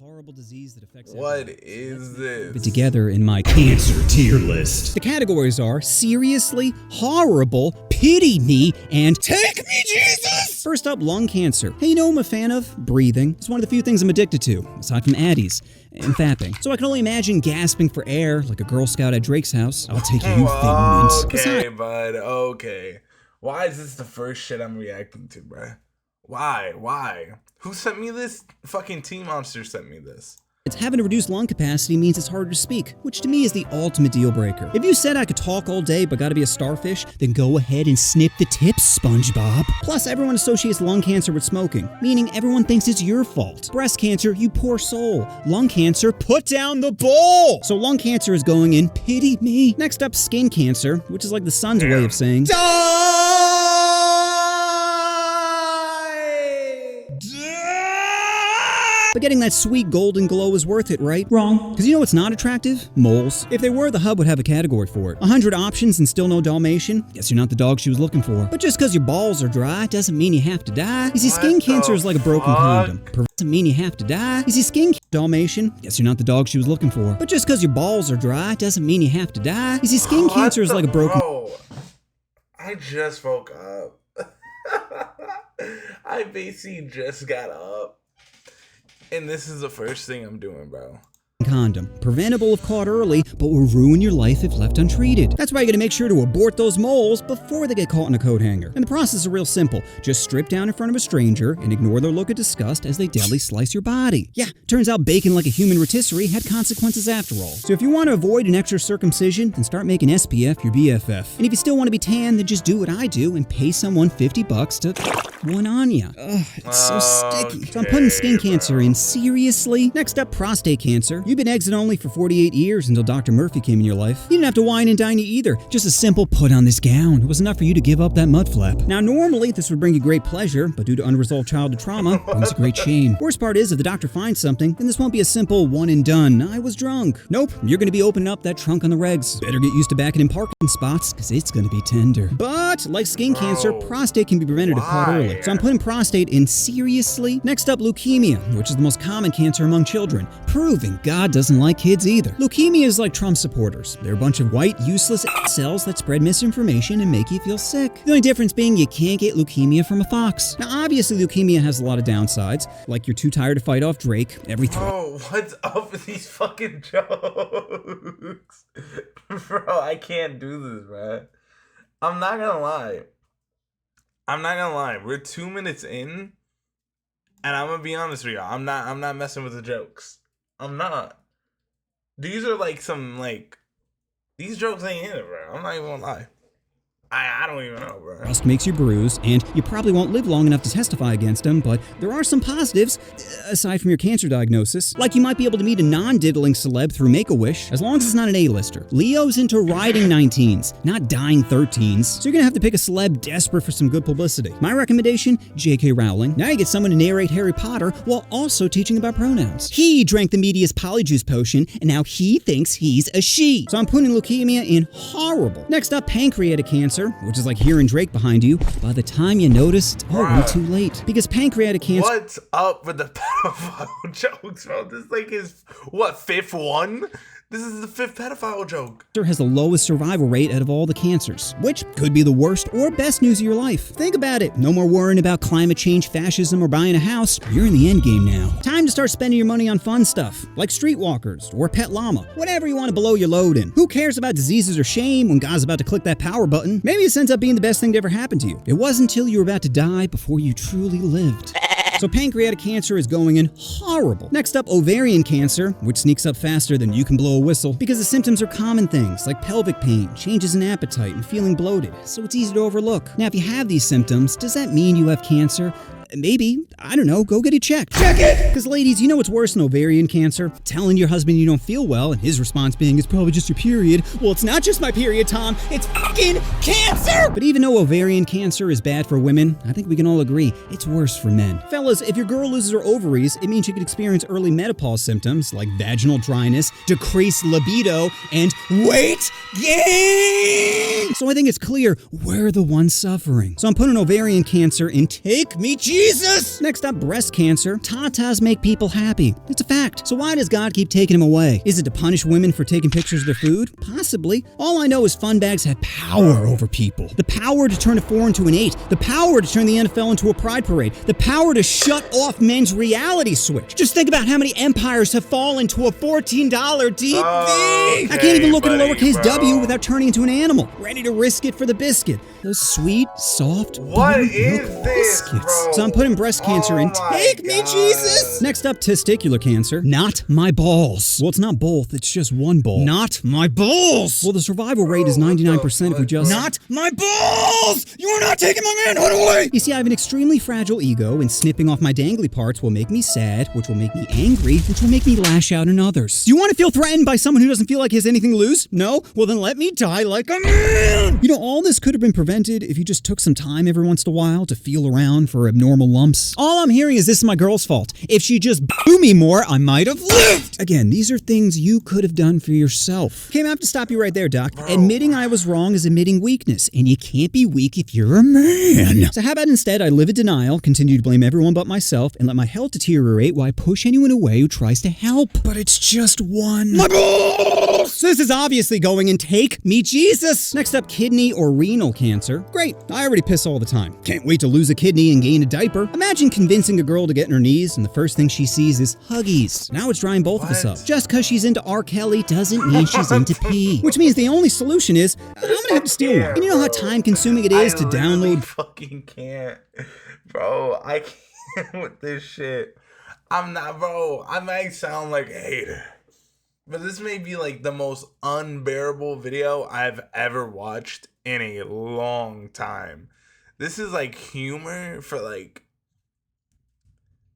horrible disease that affects What is this? Put together in my cancer tier list. The categories are seriously, horrible, pity me, and take me, Jesus! First up, lung cancer. Hey, you know I'm a fan of? Breathing. It's one of the few things I'm addicted to, aside from Addies and fapping. So I can only imagine gasping for air like a Girl Scout at Drake's house. I'll take you, Figment. Okay, bud, okay. Why is this the first shit I'm reacting to, bruh? Why? Who sent me this? Fucking T-Monster sent me this. It's having a reduced lung capacity means it's harder to speak, which to me is the ultimate deal breaker. If you said I could talk all day but gotta be a starfish, then go ahead and snip the tips, SpongeBob. Plus, everyone associates lung cancer with smoking, meaning everyone thinks it's your fault. Breast cancer, you poor soul. Lung cancer, put down the bowl! So lung cancer is going in, pity me. Next up, skin cancer, which is like the sun's way of saying, but getting that sweet golden glow is worth it, right? Wrong. Because you know what's not attractive? Moles. If they were, the hub would have a category for it. 100 options and still no Dalmatian? Guess you're not the dog she was looking for. But just because your balls are dry doesn't mean you have to die. You see, skin cancer is like a broken condom. Doesn't mean you have to die. You see, Dalmatian? Guess you're not the dog she was looking for. But just because your balls are dry doesn't mean you have to die. You see, skin cancer is like a broken... Bro, I just woke up. I basically just got up. And this is the first thing I'm doing, bro. Condom. Preventable if caught early, but will ruin your life if left untreated. That's why you gotta make sure to abort those moles before they get caught in a coat hanger. And the process is real simple. Just strip down in front of a stranger and ignore their look of disgust as they deadly slice your body. Yeah, turns out bacon like a human rotisserie had consequences after all. So if you want to avoid an extra circumcision, then start making SPF your BFF. And if you still want to be tan, then just do what I do and pay someone $50 to one on ya. Ugh, it's so sticky. So I'm putting skin cancer in. Seriously? Next up, prostate cancer. You've been exit only for 48 years until Dr. Murphy came in your life. You didn't have to wine and dine you either. Just a simple put on this gown. It was enough for you to give up that mud flap. Now normally this would bring you great pleasure, but due to unresolved childhood trauma, it brings you great shame. Worst part is if the doctor finds something, then this won't be a simple one and done. I was drunk. Nope, you're gonna be opening up that trunk on the regs. Better get used to backing in parking spots, cause it's gonna be tender. But like skin cancer, prostate can be prevented if caught early. So I'm putting prostate in seriously. Next up, leukemia, which is the most common cancer among children. Proving God doesn't like kids either. Leukemia is like Trump supporters. They're a bunch of white, useless cells that spread misinformation and make you feel sick. The only difference being you can't get leukemia from a fox. Now obviously leukemia has a lot of downsides, like you're too tired to fight off Drake every Bro, what's up with these fucking jokes? Bro, I can't do this, man. I'm not gonna lie. We're 2 minutes in, and I'm gonna be honest with y'all. I'm not messing with the jokes. I'm not. These are like these jokes ain't in it, bro. I'm not even gonna lie. I don't even know, bro. Rust makes you bruise, and you probably won't live long enough to testify against him, but there are some positives, aside from your cancer diagnosis. Like you might be able to meet a non-diddling celeb through Make-A-Wish, as long as it's not an A-lister. Leo's into riding 19s, not dying 13s, so you're gonna have to pick a celeb desperate for some good publicity. My recommendation, J.K. Rowling. Now you get someone to narrate Harry Potter while also teaching about pronouns. He drank the media's polyjuice potion, and now he thinks he's a she. So I'm putting leukemia in horrible. Next up, pancreatic cancer, which is like hearing Drake behind you. By the time you notice, it's already too late. Because pancreatic cancer... What's up with the pedophile jokes, bro? This like is, what, fifth one? This is the fifth pedophile joke. Has the lowest survival rate out of all the cancers, which could be the worst or best news of your life. Think about it. No more worrying about climate change, fascism, or buying a house. You're in the end game now. Time to start spending your money on fun stuff, like streetwalkers or pet llama. Whatever you want to blow your load in. Who cares about diseases or shame when God's about to click that power button? Maybe this ends up being the best thing to ever happen to you. It wasn't until you were about to die before you truly lived. So pancreatic cancer is going in horrible. Next up, ovarian cancer, which sneaks up faster than you can blow a whistle because the symptoms are common things like pelvic pain, changes in appetite, and feeling bloated, so it's easy to overlook. Now, if you have these symptoms, does that mean you have cancer? Maybe. I don't know. Go get it checked. Check it! Because ladies, you know what's worse than ovarian cancer? Telling your husband you don't feel well and his response being, it's probably just your period. Well, it's not just my period, Tom. It's fucking cancer! But even though ovarian cancer is bad for women, I think we can all agree it's worse for men. Fellas, if your girl loses her ovaries, it means she could experience early menopause symptoms like vaginal dryness, decreased libido, and weight gain! suffering. So I think it's clear we're the ones suffering. So I'm putting ovarian cancer in Take Me Jesus. Next up, breast cancer. Tatas make people happy. It's a fact. So why does God keep taking them away? Is it to punish women for taking pictures of their food? Possibly. All I know is fun bags have power over people. The power to turn a 4 into an 8. The power to turn the NFL into a pride parade. The power to shut off men's reality switch. Just think about how many empires have fallen to a $14 TV. Okay, I can't even look at a lowercase w without turning into an animal, ready to risk it for the biscuit. Those sweet, soft, what is this, biscuits. bro? So I'm putting breast cancer in Take Me Jesus. Next up, testicular cancer. Not my balls. Well, it's not both. It's just one ball. Not my balls. Well, the survival rate is 99% if we just... Not my balls! You are not taking my manhood away! You see, I have an extremely fragile ego, and snipping off my dangly parts will make me sad, which will make me angry, which will make me lash out on others. Do you want to feel threatened by someone who doesn't feel like he has anything to lose? No? Well, then let me die like a man! You know, all this could have been prevented if you just took some time every once in a while to feel around for abnormal lumps. All I'm hearing is this is my girl's fault. If she just blew me more, I might have lived! Again, these are things you could have done for yourself. Okay, I have to stop you right there, Doc. Admitting I was wrong is admitting weakness, and you can't be weak if you're a man. So how about instead I live in denial, continue to blame everyone but myself, and let my health deteriorate while I push anyone away who tries to help? But it's just one. My balls! So this is obviously going in Take Me Jesus. Next up, kidney or renal cancer. Great, I already piss all the time. Can't wait to lose a kidney and gain a diaper. Imagine convincing a girl to get on her knees, and the first thing she sees is Huggies. Now it's drying both of us up. Just because she's into R. Kelly doesn't mean she's into pee. Which means the only solution is, I'm gonna have to steal one. And you know how time-consuming it is to download... fucking can't. Bro, I can't with this shit. I'm not, bro. I might sound like a hater, but this may be like the most unbearable video I've ever watched in a long time. This is like humor for like...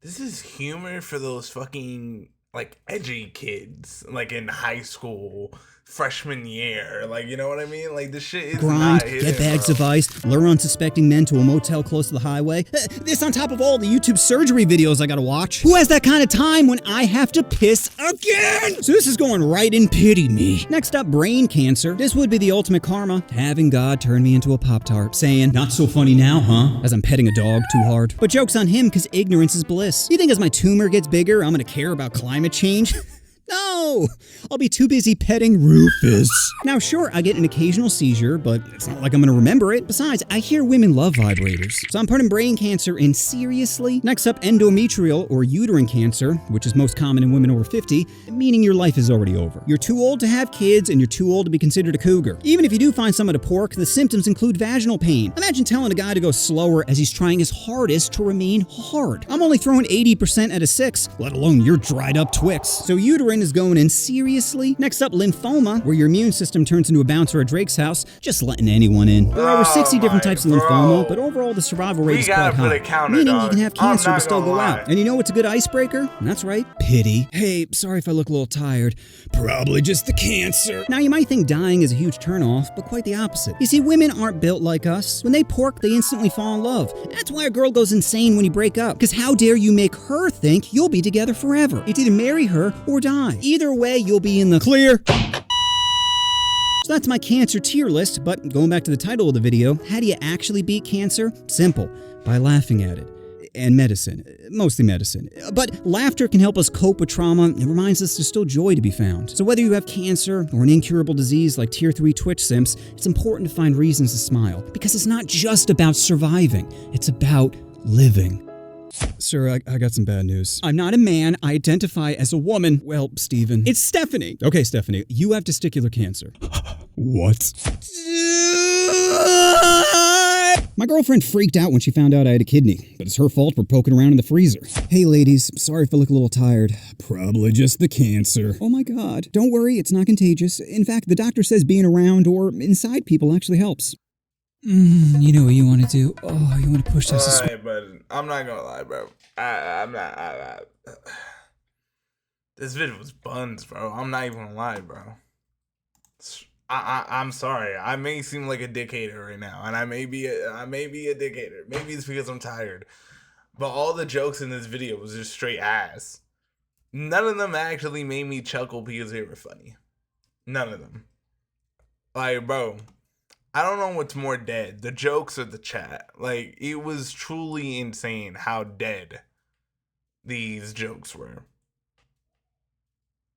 This is humor for those fucking like edgy kids, like in high school, freshman year. Like, you know what I mean? Like, this shit is grind, not hidden, get bags bro. of ice, lure unsuspecting men to a motel close to the highway. This on top of all the YouTube surgery videos I gotta watch. Who has that kind of time when I have to piss again? So this is going right in pity me. Next up, brain cancer. This would be the ultimate karma, having God turn me into a Pop-Tart, saying, not so funny now, huh? As I'm petting a dog too hard. But joke's on him, because ignorance is bliss. You think as my tumor gets bigger, I'm gonna care about climate change? No! I'll be too busy petting Rufus. Now, sure, I get an occasional seizure, but it's not like I'm gonna remember it. Besides, I hear women love vibrators. So I'm putting brain cancer in seriously. Next up, endometrial or uterine cancer, which is most common in women over 50, meaning your life is already over. You're too old to have kids, and you're too old to be considered a cougar. Even if you do find someone to pork, the symptoms include vaginal pain. Imagine telling a guy to go slower as he's trying his hardest to remain hard. I'm only throwing 80% at a 6, let alone your dried up Twix. So uterine is going in seriously. Next up, lymphoma, where your immune system turns into a bouncer at Drake's house, just letting anyone in. There are over 60 different types of lymphoma, but overall the survival rate is quite high, meaning you can have cancer but still go out. And you know what's a good icebreaker? That's right, pity. Hey, sorry if I look a little tired. Probably just the cancer. Now you might think dying is a huge turnoff, but quite the opposite. You see, women aren't built like us. When they pork, they instantly fall in love. That's why a girl goes insane when you break up, because how dare you make her think you'll be together forever? It's either marry her or die. Either way, you'll be in the clear. So that's my cancer tier list, but going back to the title of the video, how do you actually beat cancer? Simple, by laughing at it. And medicine, mostly medicine. But laughter can help us cope with trauma and reminds us there's still joy to be found. So whether you have cancer or an incurable disease like tier 3 Twitch simps, it's important to find reasons to smile, because it's not just about surviving, it's about living. Sir, I got some bad news. I'm not a man. I identify as a woman. Well, Steven. It's Stephanie. Okay, Stephanie, you have testicular cancer. What? My girlfriend freaked out when she found out I had a kidney, but it's her fault for poking around in the freezer. Hey ladies, sorry if I look a little tired. Probably just the cancer. Oh my god. Don't worry, it's not contagious. In fact, the doctor says being around or inside people actually helps. You know what you want to do? Oh, you want to push this? Alright, but I'm not gonna lie, bro. I'm not. This video was buns, bro. I'm not even gonna lie, bro. I'm sorry. I may seem like a dickhater right now, and I may be a dickhater. Maybe it's because I'm tired. But all the jokes in this video was just straight ass. None of them actually made me chuckle because they were funny. None of them. Like, bro, I don't know what's more dead, the jokes or the chat. Like, it was truly insane how dead these jokes were.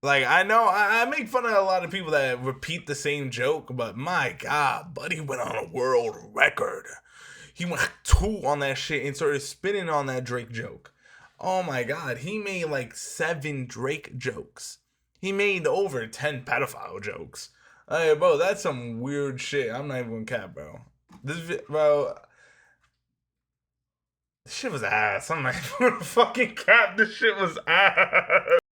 Like, I know I make fun of a lot of people that repeat the same joke, but my God, Buddy went on a world record. He went 2 on that shit and started spinning on that Drake joke. Oh my God, he made like 7 Drake jokes. He made over 10 pedophile jokes. Hey, bro, that's some weird shit. I'm not even gonna cap, bro. Bro, this shit was ass. I'm not even gonna fucking cap. This shit was ass.